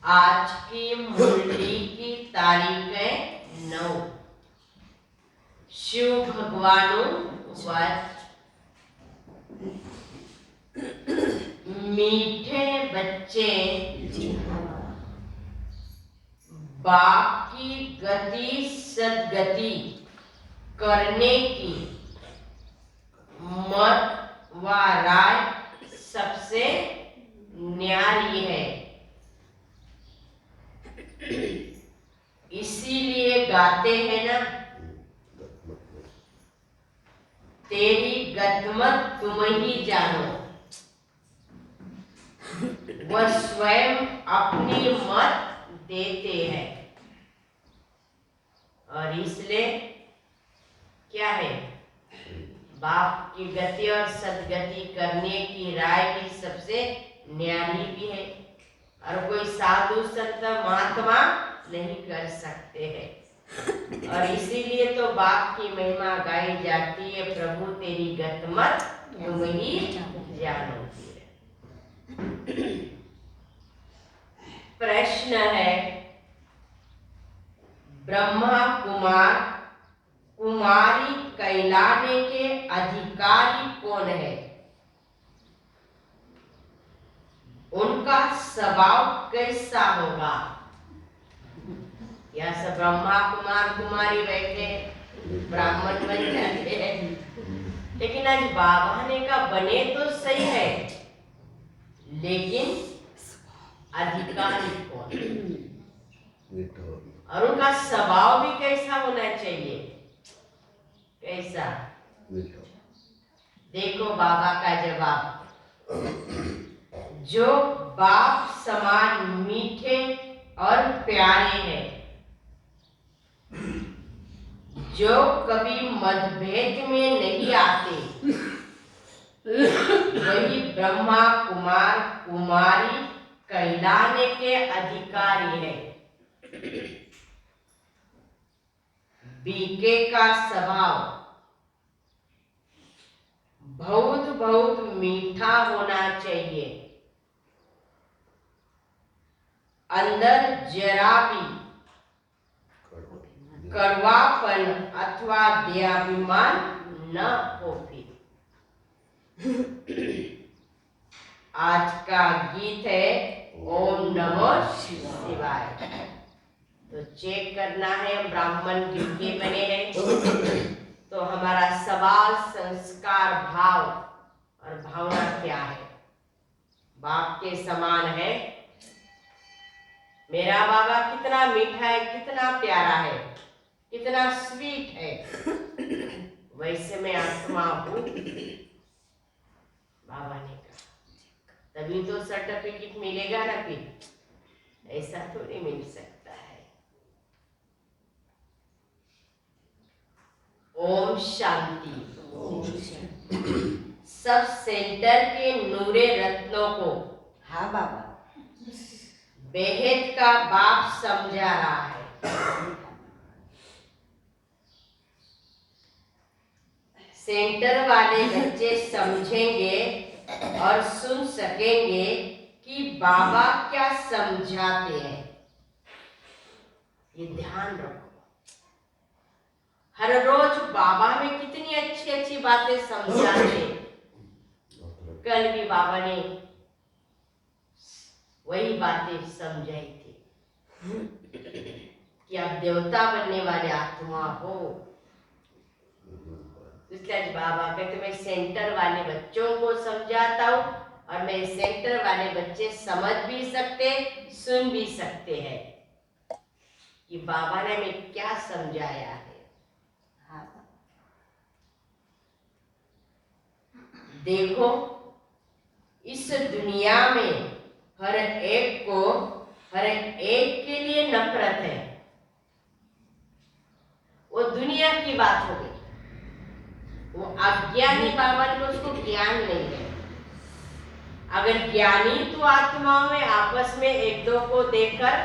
आज की मुरली की तारीख है 9। शिव भगवान मीठे बच्चे बाप की गति सदगति करने की मत व राय सबसे न्यारी है। इसीलिए गाते हैं ना, तेरी गतमत तुम ही जानो। वह स्वयं अपनी मत देते हैं और इसलिए क्या है, बाप की गति और सदगति करने की राय भी सबसे न्यारी भी है और कोई साधु संत महात्मा नहीं कर सकते हैं। और इसीलिए तो बाप की महिमा गाई जाती है, प्रभु तेरी गतमत तुम ही जानो। प्रश्न है, ब्रह्मा कुमार कुमारी कहलाने के अधिकारी कौन है? उनका स्वभाव कैसा होगा? या सब ब्रह्मा कुमार कुमारी बैठे ब्राह्मण बन जाते हैं, लेकिन आज बाबा ने का बने तो सही है, लेकिन अधिकारी कौन और उनका स्वभाव भी कैसा होना चाहिए? कैसा? देखो बाबा का जवाब, जो बाप समान मीठे और प्यारे हैं, जो कभी मतभेद में नहीं आते, वही ब्रह्मा कुमार कुमारी कहलाने के अधिकारी है। बीके का स्वभाव बहुत बहुत मीठा होना चाहिए, अंदर जरा भी कड़वापन अथवा देहाभिमान न हो। आज का गीत है ओम नमो शिवाय। तो चेक करना है, ब्राह्मण किनके बने हैं, तो हमारा सवाल संस्कार भाव और भावना क्या है? बाप के समान है। मेरा बाबा कितना मीठा है, कितना प्यारा है, कितना स्वीट है, वैसे मैं आत्मा हूँ, बाबा ने कहा। तभी तो सर्टिफिकेट मिलेगा ना, फिर ऐसा तो नहीं मिल सकता है। ओम शांति। सब सेंटर के नूरे रत्नों को हाँ बाबा बेहद का बाप समझा रहा है। सेंटर वाले बच्चे समझेंगे और सुन सकेंगे कि बाबा क्या समझाते हैं। ये ध्यान रखो, हर रोज बाबा में कितनी अच्छी अच्छी बातें समझाते। कल भी बाबा ने वही बातें समझाई थी कि आप देवता बनने वाले आत्मा हो। इसलिए बाबा कहते मैं सेंटर वाले बच्चों को समझाता हूँ और मेरे सेंटर वाले बच्चे समझ भी सकते, सुन भी सकते हैं कि बाबा ने हमें क्या समझाया है। देखो, इस दुनिया में हर एक को हर एक के लिए नफरत है। वो दुनिया की बात हो गई, वो अज्ञानी बाबा को उसको ज्ञान नहीं है। अगर ज्ञानी तो आत्माओं में आपस में एक दो को देखकर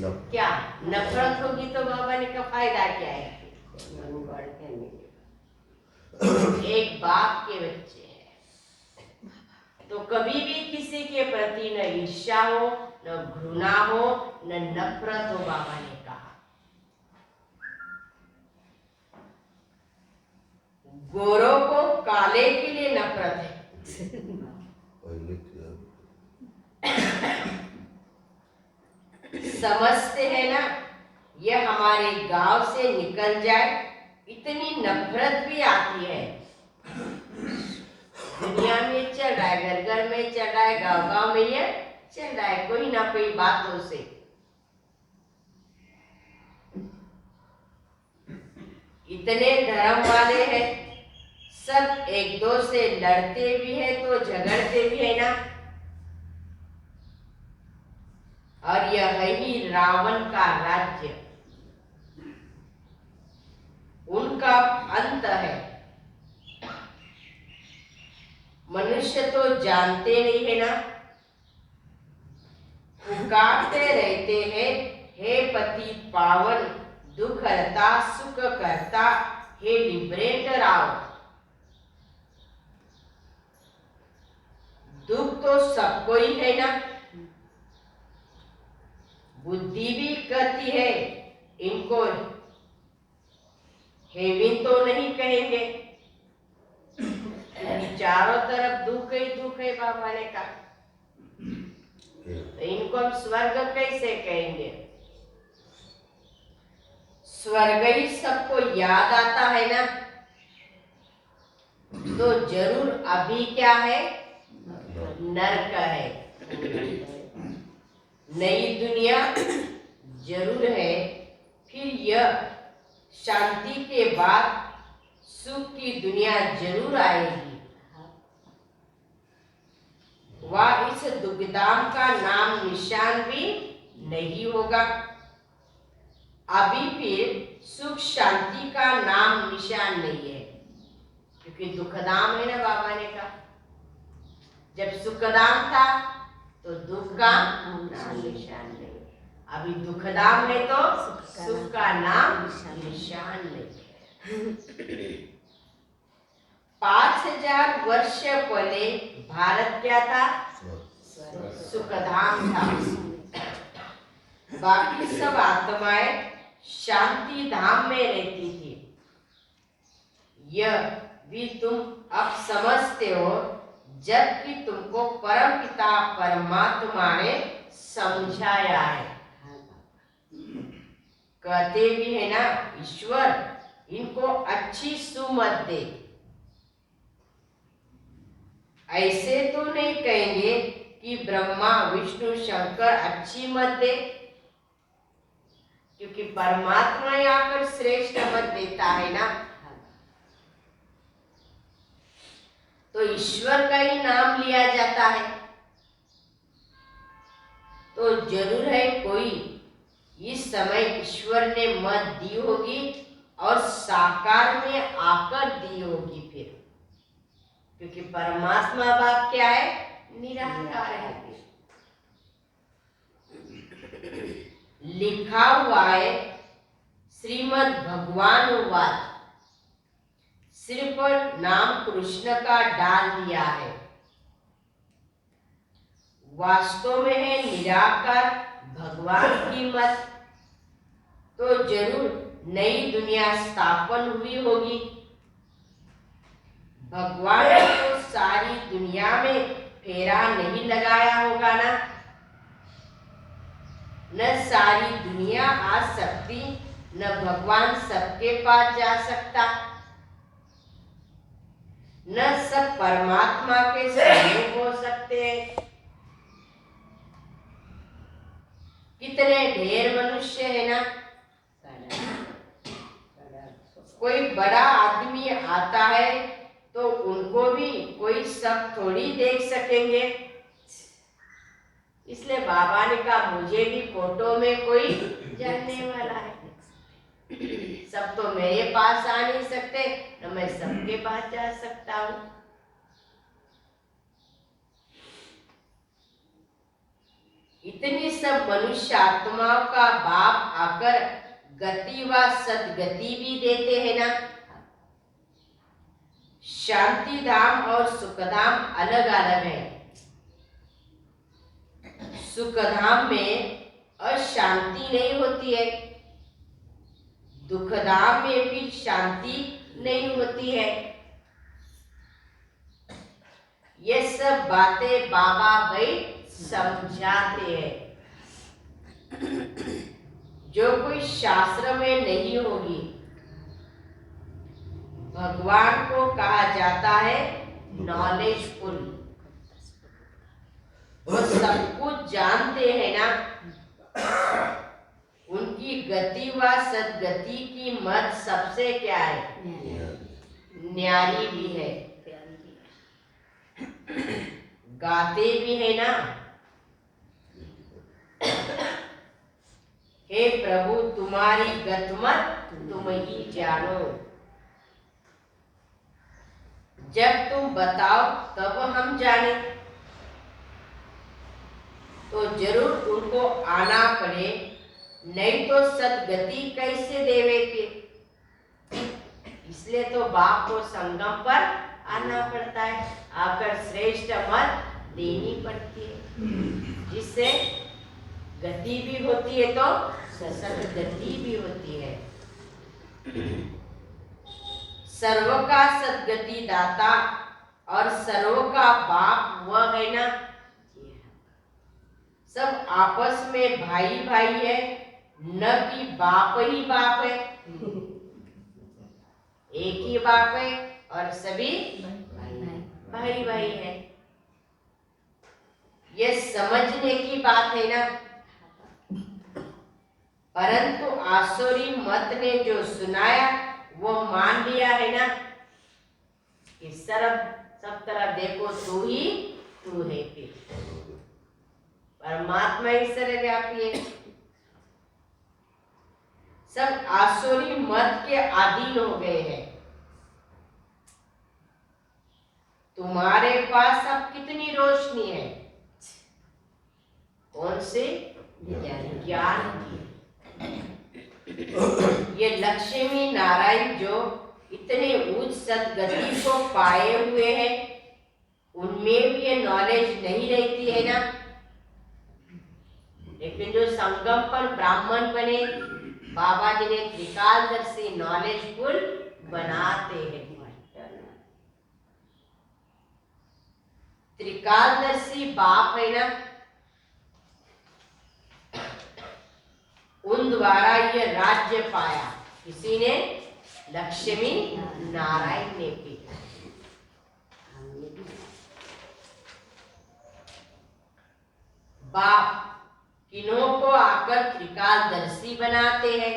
क्या नफरत होगी, तो बाबा ने का फायदा क्या है? एक बाप के बच्चे हैं, तो कभी भी किसी के प्रति न ईर्ष्या हो, न घृणा हो, न नफरत हो। बाबा ने कहा गोरों को काले के लिए नफरत है। समझते हैं ना, यह हमारे गांव से निकल जाए, इतनी नफरत भी आती है। दुनिया में चल रहा है, घर घर में चल रहा है, गांव गांव में यह चल रहा है, कोई ना कोई बातों से। इतने धर्म वाले हैं, सब एक दो से लड़ते भी है तो झगड़ते भी है ना। और यह है ही रावण का राज्य, उनका अंत है। मनुष्य तो जानते नहीं है ना, पुकारते रहते हैं, हे पति पावन, दुख हरता सुख करता, हे लिबरेटर आओ। दुख तो सबको ही है ना, बुद्धि भी कहती है इनको हेविन तो नहीं कहेंगे, चारों तरफ दुख ही दुख है। बाबा ने कहा तो इनको हम स्वर्ग कैसे कहेंगे? स्वर्ग ही सबको याद आता है ना, तो जरूर अभी क्या है, नरक है। नई दुनिया जरूर है, फिर यह शांति के बाद सुख की दुनिया जरूर आएगी। वह इस दुखधाम का नाम निशान भी नहीं होगा। अभी फिर सुख शांति का नाम निशान नहीं है, क्योंकि दुखधाम है ना। बाबा ने कहा जब सुखधाम था तो दुख का नाम निशान नहीं, अभी दुखधाम है तो सुख का नाम निशान नहीं। 5000 वर्ष पहले भारत क्या था? सुखधाम था। बाकी सब आत्माएं शांति धाम में रहती थी। यह भी तुम अब समझते हो, जबकि तुमको परम पिता परमात्मा ने समझाया है। कहते भी है ना, ईश्वर इनको अच्छी सुमत दे। ऐसे तो नहीं कहेंगे कि ब्रह्मा विष्णु शंकर अच्छी मत दे, क्योंकि परमात्मा यहाँ पर श्रेष्ठ मत देता है ना। तो ईश्वर का ही नाम लिया जाता है, तो जरूर है कोई इस समय ईश्वर ने मत दी होगी और साकार में आकर दी होगी फिर, क्योंकि परमात्मा बाप क्या है? निराकार है। लिखा हुआ है श्रीमद् भगवान वाद, सिर्फ नाम कृष्ण का डाल दिया है। वास्तव में है निराकार भगवान की मत, तो जरूर नई दुनिया स्थापन हुई होगी। भगवान ने तो सारी दुनिया में फेरा नहीं लगाया होगा ना, न सारी दुनिया आ सकती, न भगवान सबके पास जा सकता, न सब परमात्मा के सहयोग हो सकते हैं। कितने ढेर मनुष्य है ना, कोई बड़ा आदमी आता है तो उनको भी कोई सब थोड़ी देख सकेंगे। इसलिए बाबा ने कहा मुझे भी फोटो में कोई जानने वाला है। सब तो मेरे पास आ नहीं सकते, न मैं सबके पास जा सकता हूँ। इतनी सब मनुष्य आत्माओं का बाप आकर गति व सदगति भी देते हैं ना। शांति धाम और सुख धाम अलग अलग है। सुखधाम में अशांति नहीं होती है, दुखधाम में भी शांति नहीं होती है। ये सब बातें बाबा भाई समझाते हैं, जो कोई शास्त्र में नहीं होगी। भगवान को कहा जाता है नॉलेजफुल। वो सब कुछ जानते हैं ना। उनकी गति व सदगति की मत सबसे क्या है, न्यारी भी है, गाते भी है ना। हे प्रभु तुम्हारी गतमत तुम ही जानो, जब तुम बताओ तब हम जाने। तो जरूर उनको आना पड़े, नहीं तो सदगति कैसे देवेंगे। इसलिए तो बाप को संगम पर आना पड़ता है, आकर श्रेष्ठ मत देनी पड़ती है, जिससे गति भी होती है तो सदगति भी होती है। सर्व का सदगति दाता और सर्व का बाप वह है ना। सब आपस में भाई भाई है, न कि बाप ही बाप है। एक ही बाप है और सभी भाई भाई है। ये समझने की बात है ना। परंतु आसुरी मत ने जो सुनाया वो मान लिया है ना कि सब तरफ देखो तू ही तू है। परमात्मा ही सर्वव्यापी है। सब आसुरी मत के अधीन हो गए हैं। तुम्हारे पास अब कितनी रोशनी है, कौन से ज्ञान की। ये लक्ष्मी नारायण जो इतने उच्च सदगति को पाए हुए हैं, उनमें भी ये नॉलेज नहीं रहती है ना। लेकिन जो संगम पर ब्राह्मण बने, बाबा जी ने त्रिकालदर्शी नॉलेजफुल बनाते हैं। त्रिकालदर्शी बाप है ना, उन द्वारा ये राज्य पाया। किसी ने, लक्ष्मी नारायण ने भी। बाप किन्हों को आकर त्रिकालदर्शी बनाते हैं,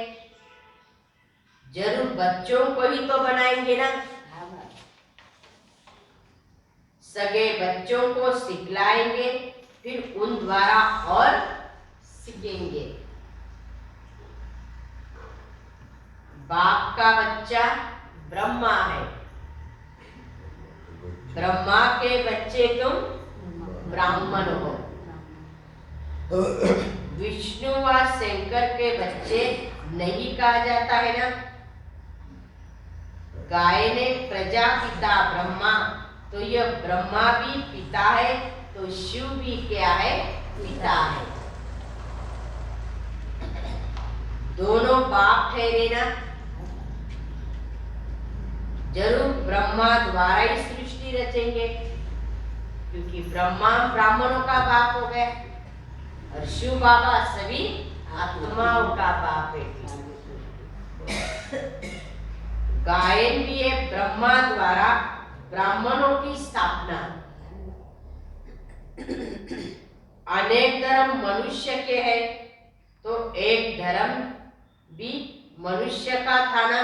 जरूर बच्चों को ही तो बनाएंगे ना। सगे बच्चों को सिखलाएंगे, फिर उन द्वारा और सीखेंगे। बाप का बच्चा ब्रह्मा है, ब्रह्मा के बच्चे तुम ब्राह्मण हो। विष्णु व शंकर के बच्चे नहीं कहा जाता है ना। गाय ने प्रजापिता ब्रह्मा, तो यह ब्रह्मा भी पिता है, तो शिव भी क्या है, पिता है। दोनों बाप ठहरे ना। जरूर ब्रह्मा द्वारा ही सृष्टि रचेंगे, क्योंकि ब्रह्मा ब्राह्मणों का बाप हो गए और शिव बाबा सभी आत्माओं का बाप है। गायन भी है ब्रह्मा द्वारा ब्राह्मणों की स्थापना। अनेक धर्म मनुष्य के हैं, तो एक धर्म भी मनुष्य का था ना।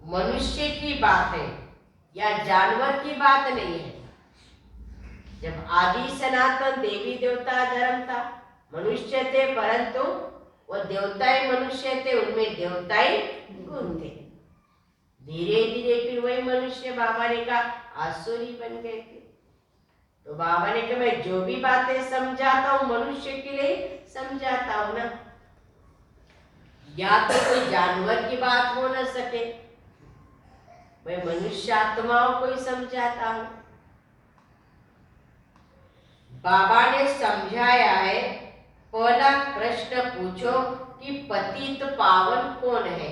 मनुष्य की बात है या जानवर की बात नहीं है। जब आदि सनातन देवी देवता धर्म था, मनुष्य थे, परंतु वो देवता ही मनुष्य थे, उनमें देवता ही गुण थे। धीरे धीरे फिर वही मनुष्य बाबा ने कहा आसुरी बन गए थे। तो बाबा ने कहा मैं जो भी बातें समझाता हूँ मनुष्य के लिए समझाता हूँ ना। या तो कोई जानवर की बात हो न सके, मैं मनुष्य आत्माओं को ही समझाता हूँ। बाबा ने समझाया है, पहला प्रश्न पूछो कि पतित पावन कौन है।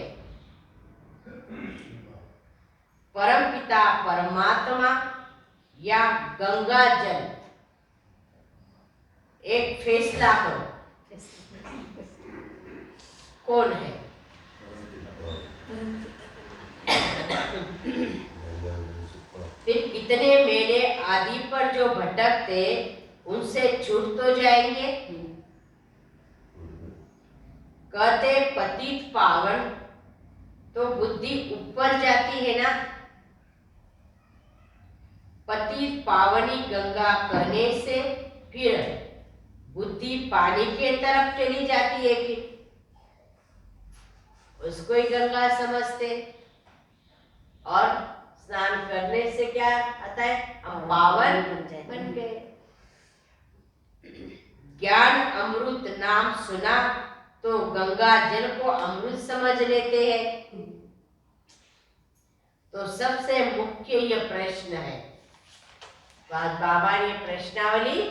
परमपिता परमात्मा या गंगा जल? एक फैसला करो, कौन है? फिर इतने मेले आदि पर जो भटकते उनसे छूट तो जाएंगे। कहते पतित पावन तो बुद्धि ऊपर जाती है ना। पतित पावनी गंगा कहने से फिर बुद्धि पानी के तरफ चली जाती है, फिर उसको ही गंगा समझते। और स्नान करने से क्या आता है? हम पावन बन गए। ज्ञान अमृत नाम सुना तो गंगा जल को अमृत समझ लेते हैं। तो सबसे मुख्य ये प्रश्न है, आज बाबा ने प्रश्नावली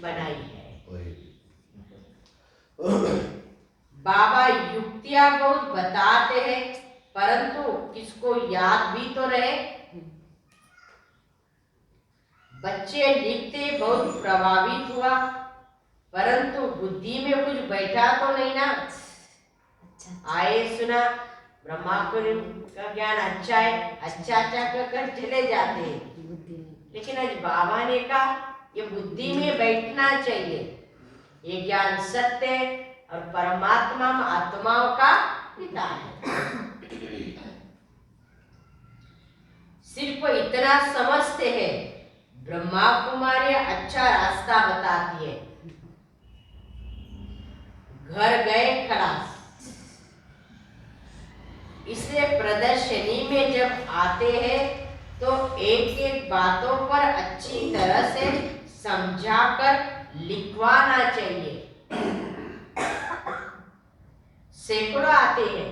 बनाई है। बाबा युक्तियां बहुत बताते हैं, परंतु किसको याद भी तो रहे। बच्चे लिखते बहुत प्रभावित हुआ, परंतु बुद्धि में कुछ बैठा तो नहीं ना। आए सुना ब्रह्मा का ज्ञान अच्छा है, अच्छा कर चले जाते हैं। लेकिन आज बाबा ने कहा ये बुद्धि में बैठना चाहिए। ये ज्ञान सत्य है और परमात्मा आत्माओं का पिता है। सिर्फ इतना समझते हैं, ब्रह्मा कुमारी अच्छा रास्ता बताती है। घर गए खलास। इसलिए प्रदर्शनी में जब आते हैं तो एक एक बातों पर अच्छी तरह से समझाकर लिखवाना चाहिए। सैकड़ों आते हैं,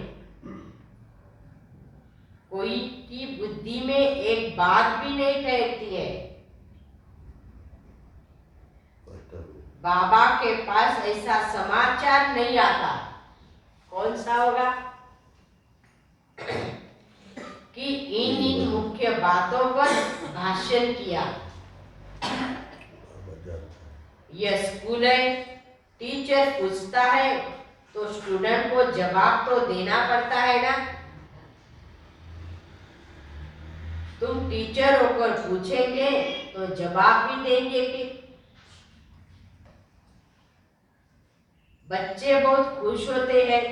कोई की बुद्धि में एक बात भी नहीं ठहरती है। बाबा के पास ऐसा समाचार नहीं आता। कौन सा होगा? कि इन मुख्य बातों पर भाषण किया। यह स्कूल है, टीचर पूछता है तो स्टूडेंट को जवाब तो देना पड़ता है ना। तुम टीचर होकर पूछेंगे तो जवाब भी देंगे। कि बच्चे बहुत खुश होते हैं।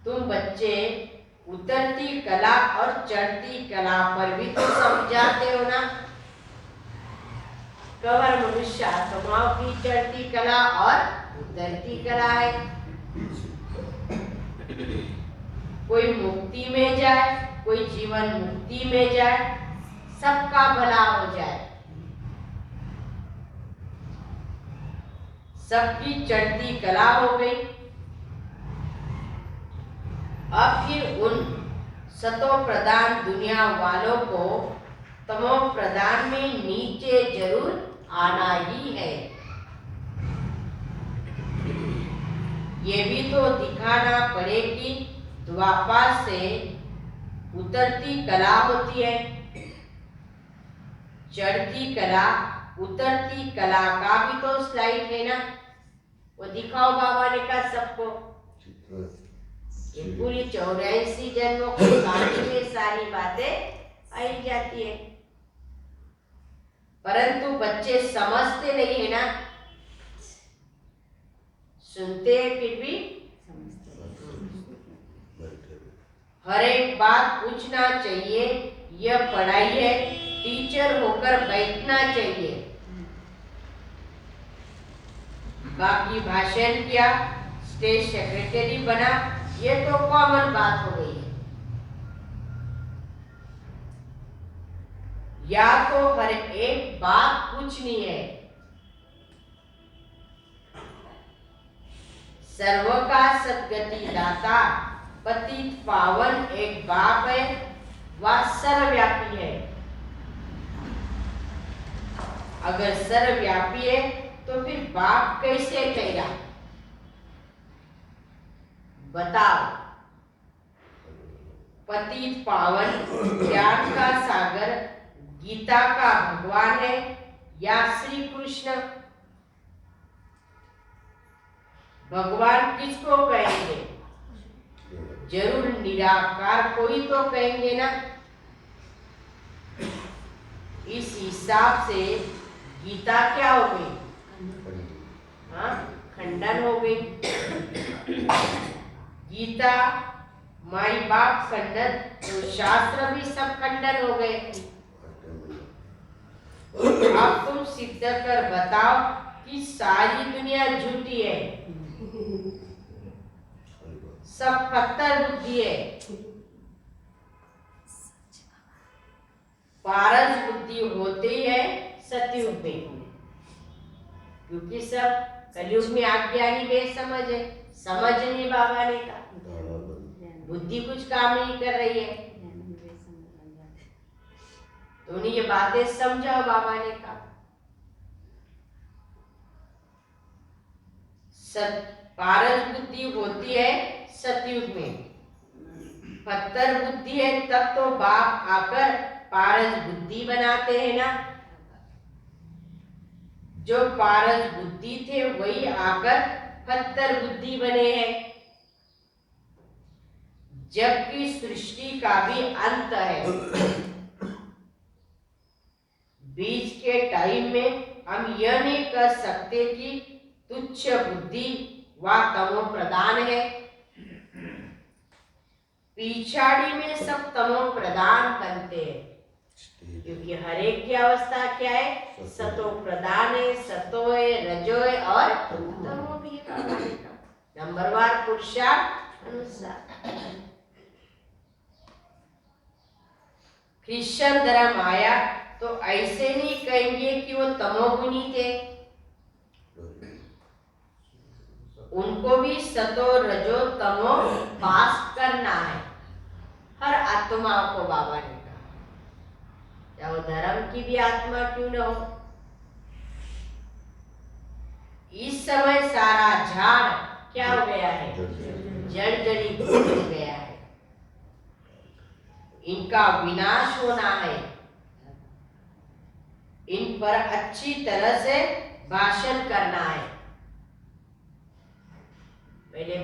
तुम बच्चे उतरती कला और चढ़ती कला पर भी तो समझाते हो ना। कवर मनुष्य आत्माओं की चढ़ती कला और उतरती कला है। कोई मुक्ति में जाए, कोई जीवन मुक्ति में जाए, सबका भला हो जाए। सबकी चढ़ती कला हो गई। अब फिर उन सतो प्रधान दुनिया वालों को तमो प्रधान में नीचे जरूर आना ही है। ये भी तो दिखाना पड़े कि द्वापर से उतरती कला होती है। चढ़ती कला उतरती कला का भी तो स्लाइड है ना। वो दिखाओ बाबा ने कहा सबको। ये पूरी 84 जन्मों की कहानी में सारी बातें आई जाती है, परंतु बच्चे समझते नहीं है ना। सुनते हैं फिर भी हर एक बात पूछना चाहिए। यह पढ़ाई है, टीचर होकर बैठना चाहिए। बाकी भाषण किया, स्टेज सेक्रेटरी बना, ये तो कॉमन बात हो गई है। या तो हर एक बात पूछनी है। सर्व का सद्गति दाता पतित पावन एक बाप है, वह सर्वव्यापी है। अगर सर्वव्यापी है तो फिर बाप कैसे ठहरा? बताओ। पतित पावन ज्ञान का सागर गीता का भगवान है या श्री कृष्ण? भगवान किसको कहेंगे? जरूर निराकार कोई तो कहेंगे ना। इस हिसाब से गीता क्या हो गई? हाँ, खंडन हो गई। गीता माई बाप खंडन तो शास्त्र भी सब खंडन हो गए। अब तुम सिद्ध कर बताओ कि सारी दुनिया झूठी है, सब पत्थर बुद्धि है। पारस बुद्धि होते ही है सतयुग में, क्योंकि सब कलयुग में अज्ञानी बेसमझ है, समझ नहीं बाबा ने कहा, बुद्धि कुछ काम नहीं कर रही है। तो उन्हें ये बातें समझाओ बाबा ने कहा। पारस बुद्धि होती है सतयुग में, पत्थर बुद्धि है तब तो बाप आकर पारस बुद्धि बनाते हैं ना। जो पारस बुद्धि थे वही आकर पत्थर बुद्धि बने हैं। जबकि सृष्टि का भी अंत है। बीच के टाइम में हम यह नहीं कर सकते कि तुच्छ बुद्धि व तमो प्रधान है। पिछाड़ी में सब तमो प्रधान बनते हैं, क्योंकि हर एक की अवस्था क्या है? सतो प्रधान है, सतो है, रजो है और तमो भी है। नंबरवार पुरुषार्थ अनुसार क्रिश्चियन धर्म आया तो ऐसे नहीं कहेंगे कि वो तमोगुणी थे, उनको भी सतो रजो तमो पास करना है हर आत्मा को। बाबा ने कहा चाहे वो धर्म की भी आत्मा क्यों न हो। इस समय सारा झाड़ क्या हो गया है? जर्जरित हो गया है। इनका विनाश होना है। इन पर अच्छी तरह से भाषण करना है। पहले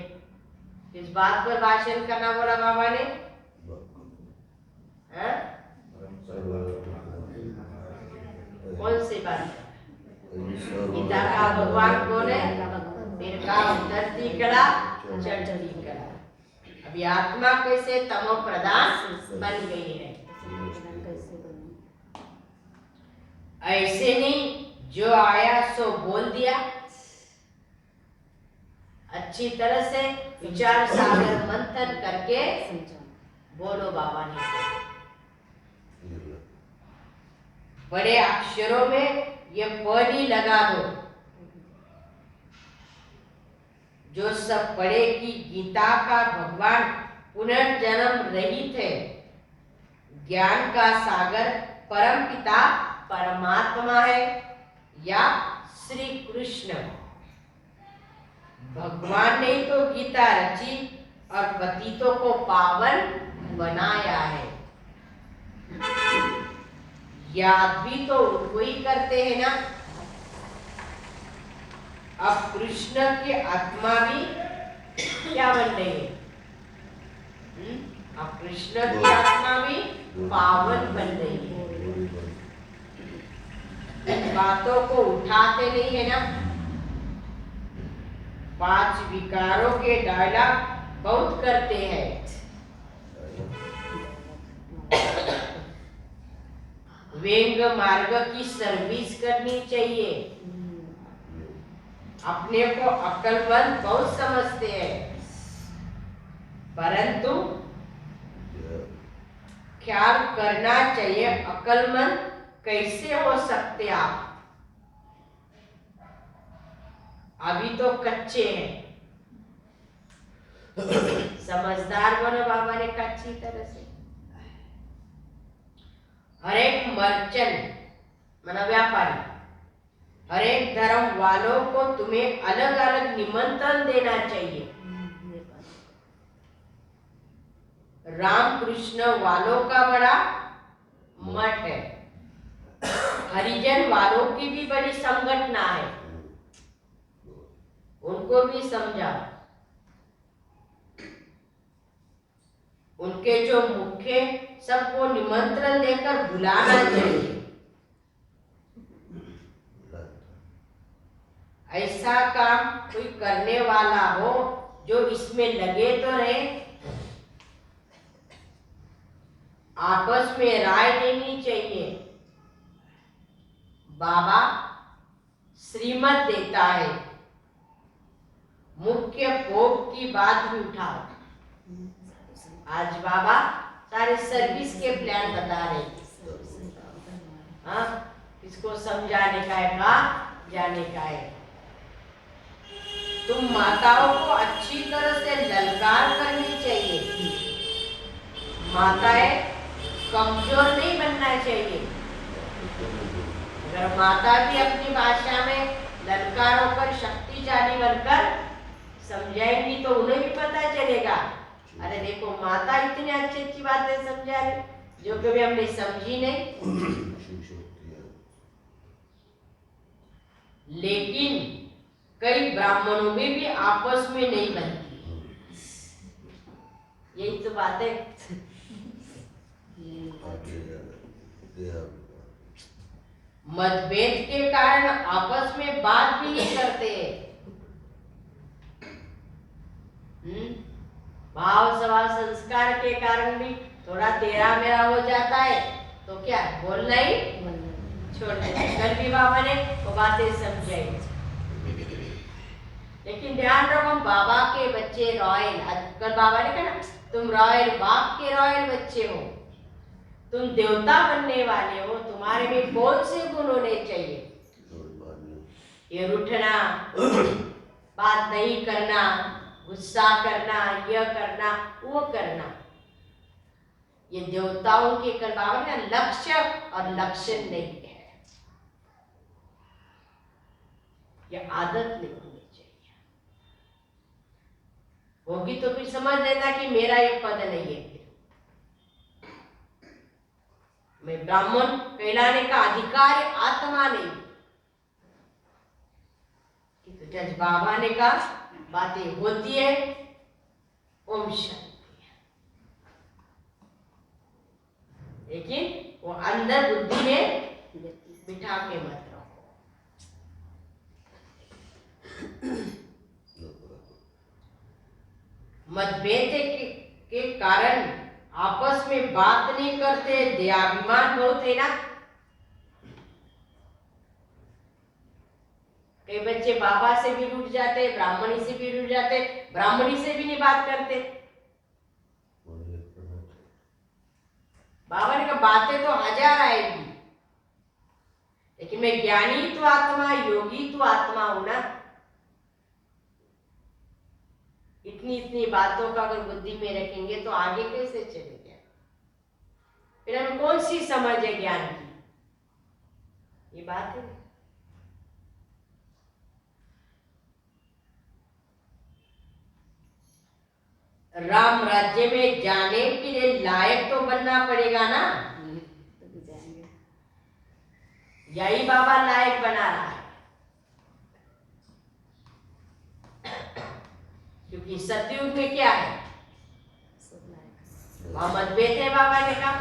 किस बात पर भाषण करना बोला बाबा ने? कौन सी बात? गीता का भगवान कौन है? फिर का उतरती कला चढ़ती कला। अभी आत्मा कैसे तमो प्रधान बन गई है। ऐसे नहीं जो आया सो बोल दिया। अच्छी तरह से विचार सागर मंथन करके बोलो बाबा ने। बड़े अक्षरों में ये पढ़ी लगा दो। जो सब पढ़े कि गीता का भगवान पुनर्जन्म रहित है, ज्ञान का सागर परम पिता परमात्मा है या श्री कृष्ण। भगवान ने तो गीता रची और पतितों को पावन बनाया है। याद भी तो उनको ही करते हैं ना। अब कृष्ण की आत्मा भी क्या बन रही है? अब कृष्ण की आत्मा भी पावन बन रही है। इन बातों को उठाते नहीं है ना। 5 विकारों के डायलॉग बहुत करते हैं। व्यंग मार्ग की सर्विस करनी चाहिए। अपने को अक्लमंद बहुत समझते हैं, परंतु ख्याल करना चाहिए अक्लमंद कैसे हो सकते आप? अभी तो कच्चे हैं। समझदार बनो बाबा ने कच्ची तरह से। हर एक मर्चेंट माना व्यापारी हर एक धर्म वालों को तुम्हें अलग अलग निमंत्रण देना चाहिए। रामकृष्ण वालों का बड़ा मठ है, हरिजन वालों की भी बड़ी संगठना है, उनको भी समझा। उनके जो मुख्य सबको निमंत्रण देकर बुलाना चाहिए। ऐसा काम कोई करने वाला हो जो इसमें लगे तो रहे। आपस में राय देनी चाहिए। बाबा श्रीमत देता है, मुख्य पोप की बात भी उठाओ। आज बाबा सारे सर्विस के प्लान बता रहे हैं। हाँ, किसको समझाने का है, कहाँ जाने का है। तुम माताओं को अच्छी तरह से ललकार करनी चाहिए। माताएं कमजोर नहीं बनना चाहिए। अगर माता भी अपनी भाषा में ललकार होकर शक्तिशाली बनकर समझाएंगी तो उन्हें भी पता चलेगा, अरे देखो माता इतनी अच्छी अच्छी बातें समझा रही जो कभी हमने समझी नहीं। लेकिन कई ब्राह्मणों में भी आपस में नहीं बनती। यही तो बात है। मतभेद के कारण आपस में बात भी नहीं करते। भाव स्वभाव संस्कार के कारण भी थोड़ा तेरा मेरा हो जाता है तो क्या बोलना ही छोड़ देते। कल भी बाबा ने वो बातें समझाई। लेकिन ध्यान रखो, बाबा के बच्चे रॉयल, कल बाबा ने कहा ना, तुम रॉयल बाप के रॉयल बच्चे हो, तुम देवता बनने वाले हो, तुम्हारे में कौन से गुण होने चाहिए? ये रूठना, बात नहीं करना, गुस्सा करना, यह करना वो करना, ये देवताओं के कल बाबा का लक्ष्य और लक्षण नहीं है। ये आदत नहीं होनी चाहिए। होगी तो फिर समझ लेना कि मेरा ये पद नहीं है, मैं ब्राह्मण कहलाने का अधिकार आत्मा नहीं। तो जज बाबा ने कहा बातें होती है, ओम शांति है, लेकिन वो अंदर बुद्धि में बिठा के मत रखो। मतभेद के कारण आपस में बात नहीं करते, देहाभिमान बहुत है ना। कई बच्चे बाबा से भी रूठ जाते, ब्राह्मणी से भी रूठ जाते, ब्राह्मणी से भी नहीं बात करते। बाबा ने कहा बातें तो हजार आएगी, लेकिन मैं ज्ञानी तो आत्मा, योगी तो आत्मा हूं ना। इतनी इतनी बातों का अगर बुद्धि में रखेंगे तो आगे कैसे चलेंगे? फिर हमें कौन सी समझ है ज्ञान की? ये बात है। राम राज्य में जाने के लिए लायक तो बनना पड़ेगा ना। यही बाबा लायक बना रहा है, क्योंकि सतयुग में क्या है, वहां मतभेद है। बाबा ने कहा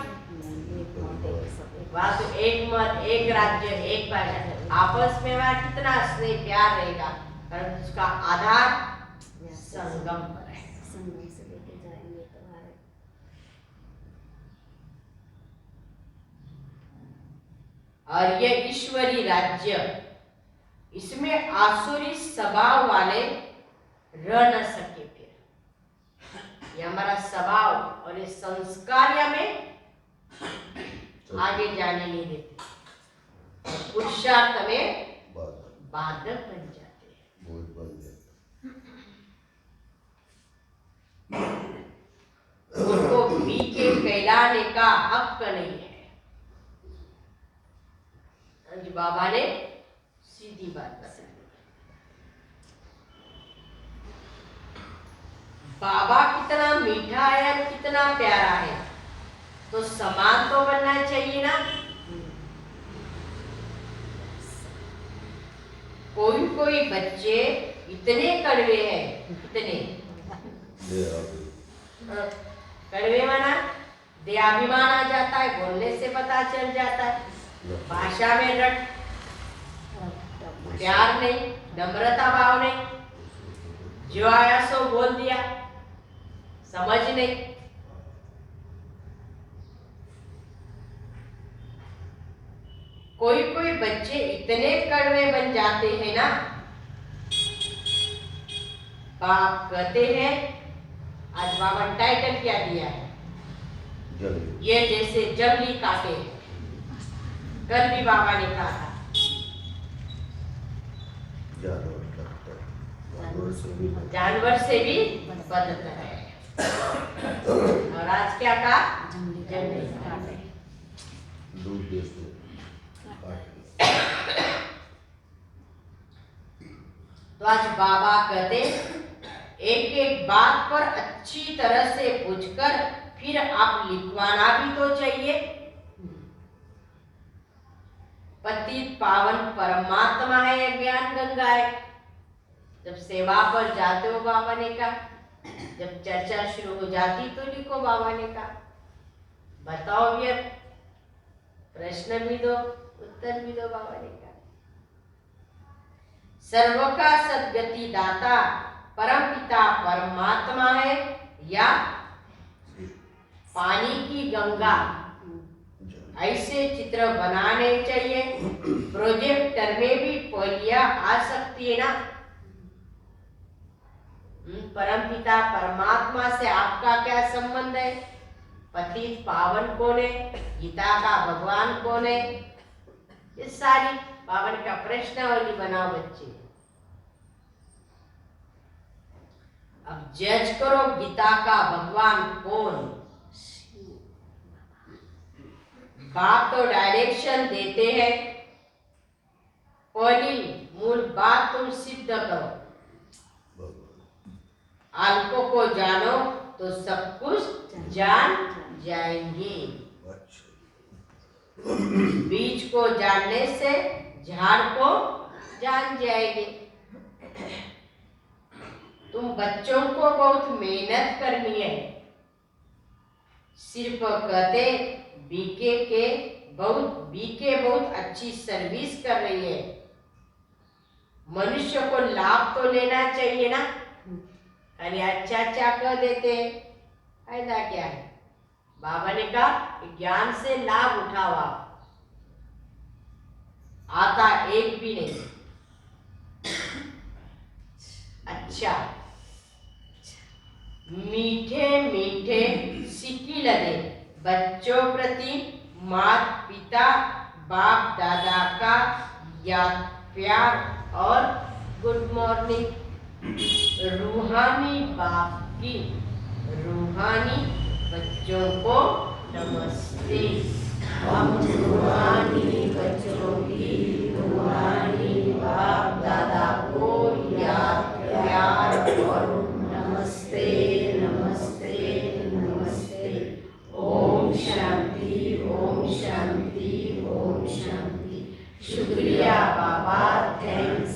वहां तो एक मत, एक राज्य, एक भाषा, आपस में वहां कितना स्नेह प्यार रहेगा, परंतु उसका आधार संगम पर है। संगम से लेके जाएंगे तुम्हारे। और ये ईश्वरी राज्य, इसमें आसुरी स्वभाव वाले रह न सके। फिर ये हमारा स्वभाव और ये संस्कार हमें आगे जाने नहीं देते, पुरुषार्थ में बाधक बन जाते हैं। उनको बीके कहलाने का हक नहीं है। बाबा ने सीधी बात बता। बाबा कितना मीठा है और कितना प्यारा है, तो समान तो बनना चाहिए ना। कोई कोई बच्चे इतने कड़वे हैं, इतने कड़वे माना देहाभिमान आ जाता है, बोलने से पता चल जाता है, भाषा में रट प्यार नहीं, नम्रता भाव नहीं, जो आया सो बोल दिया, समझ नहीं। कोई कोई बच्चे इतने कड़वे बन जाते हैं ना, बाप कहते हैं, आज बाबा ने टाइटल क्या दिया है, ये जैसे जंगली काटे। कल भी बाबा ने कहा था जानवर से भी बदतर है, और आज क्या कहा, जंगली काटे। तो आज बाबा कहते एक एक बात पर अच्छी तरह से पूछकर फिर आप लिखवाना भी तो चाहिए। पतित पावन परमात्मा है, ये ज्ञान गंगा है। जब सेवा पर जाते हो बाबा ने कहा, जब चर्चा शुरू हो जाती तो लिखो, बाबा ने कहा बताओ भी, प्रश्न भी दो उत्तर भी दो, बाबा ने कहा। सर्व का सद्गति दाता परम पिता परमात्मा है, या पानी की गंगा। ऐसे चित्र बनाने चाहिए। प्रोजेक्टर में भी पहेलियां आ सकती है ना। परम पिता परमात्मा से आपका क्या संबंध है, पतित पावन कौन है, गीता का भगवान कौन है, ये सारी पावन का प्रश्नावली बनाओ बच्चे। अब जज करो गीता का भगवान कौन। बाप तो डायरेक्शन देते हैं, पहली मूल बात तुम सिद्ध करो। अल्पों को जानो तो सब कुछ जान जाएंगे। बीज को जानने से झाड़ को जान जाएंगे। तुम बच्चों को बहुत मेहनत करनी है। सिर्फ कहते बीके बहुत अच्छी सर्विस कर रही है, मनुष्य को लाभ तो लेना चाहिए ना। अरे अच्छा अच्छा कह देते हैं, फायदा क्या है। बाबा ने कहा ज्ञान से लाभ उठाओ, आता एक भी नहीं। अच्छा मीठे मीठे सिक्की लगे बच्चों प्रति माता पिता बाप दादा का याद प्यार और गुड मॉर्निंग। रूहानी बाप की रूहानी बच्चों को नमस्ते। हम रूहानी बच्चों की रूहानी बाप दादा को याद प्यार और नमस्ते नमस्ते नमस्ते। ओम शांति ओम शांति ओम शांति। शुक्रिया बाबा, थैंक्स।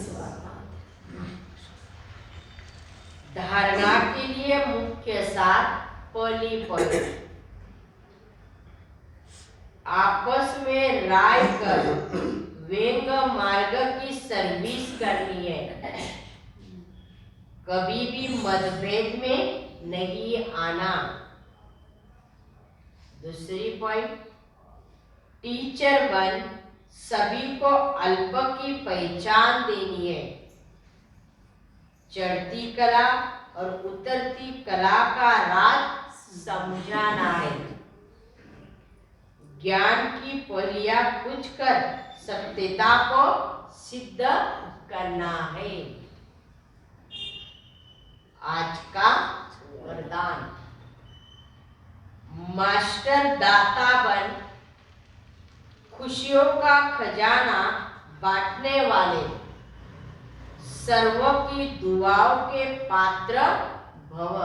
धारणा के लिए मुख्य सार पली पली आपस में राय कर व्यंग मार्ग की सर्विस करनी है। कभी भी मतभेद में नहीं आना। दूसरी पॉइंट, टीचर बन सभी को अल्प की पहचान देनी है। चढ़ती कला और उतरती कला का राज समझाना है। ज्ञान की पहेलियां पूछकर सत्यता को सिद्ध करना है। आज का वरदान, मास्टर दाता बन खुशियों का खजाना बांटने वाले, सर्वों की दुआओं के पात्र भव।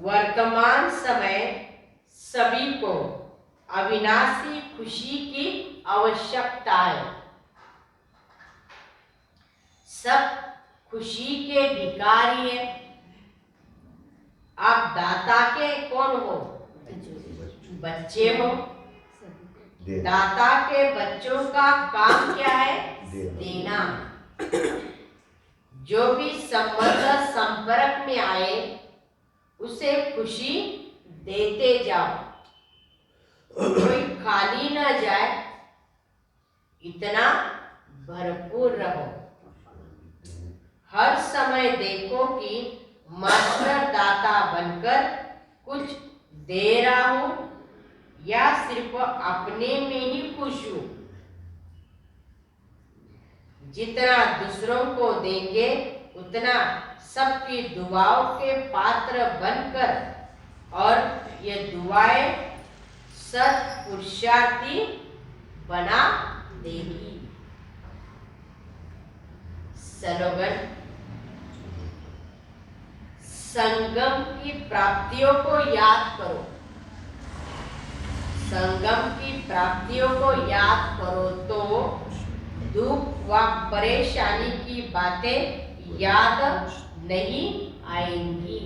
वर्तमान समय सभी को अविनाशी खुशी की आवश्यकता है। सब खुशी के भिखारी है। आप दाता के कौन हो? बच्चे हो। दाता के बच्चों का काम क्या है? देना। जो भी संबंध संपर्क में आए उसे खुशी देते जाओ, कोई खाली न जाए, इतना भरपूर रहो। हर समय देखो कि मास्टर दाता बनकर कुछ दे रहा हूं या सिर्फ अपने में ही खुश हूं। जितना दूसरों को देंगे उतना सबकी दुआओं के पात्र बनकर, और ये दुआएं सत पुरुषार्थी बना देगी। स्लोगन: संगम की प्राप्तियों को याद करो। संगम की प्राप्तियों को याद करो तो दुख व परेशानी की बातें याद नहीं आएंगी।